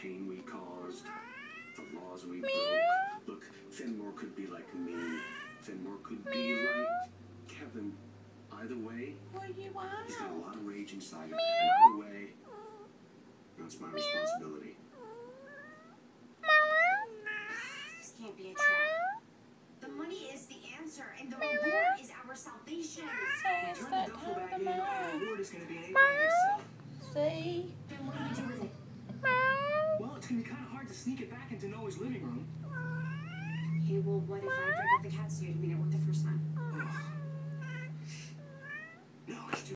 pain we caused, the laws we broke. Look, Fenmore could be like me. Fenmore could be like Kevin. Either way, he's got a lot of rage inside him. And either way, that's my responsibility. This can't be a trap. The money is the answer, and the reward is our salvation. Turn the duffel bag in, and the reward is going to be an Abraham cell. See? Then what do we do with it? Well, it's going to be kind of hard to sneak it back into Noah's living room. Okay, well, what if I break out the cat suit? I mean, it worked the first time. Ugh.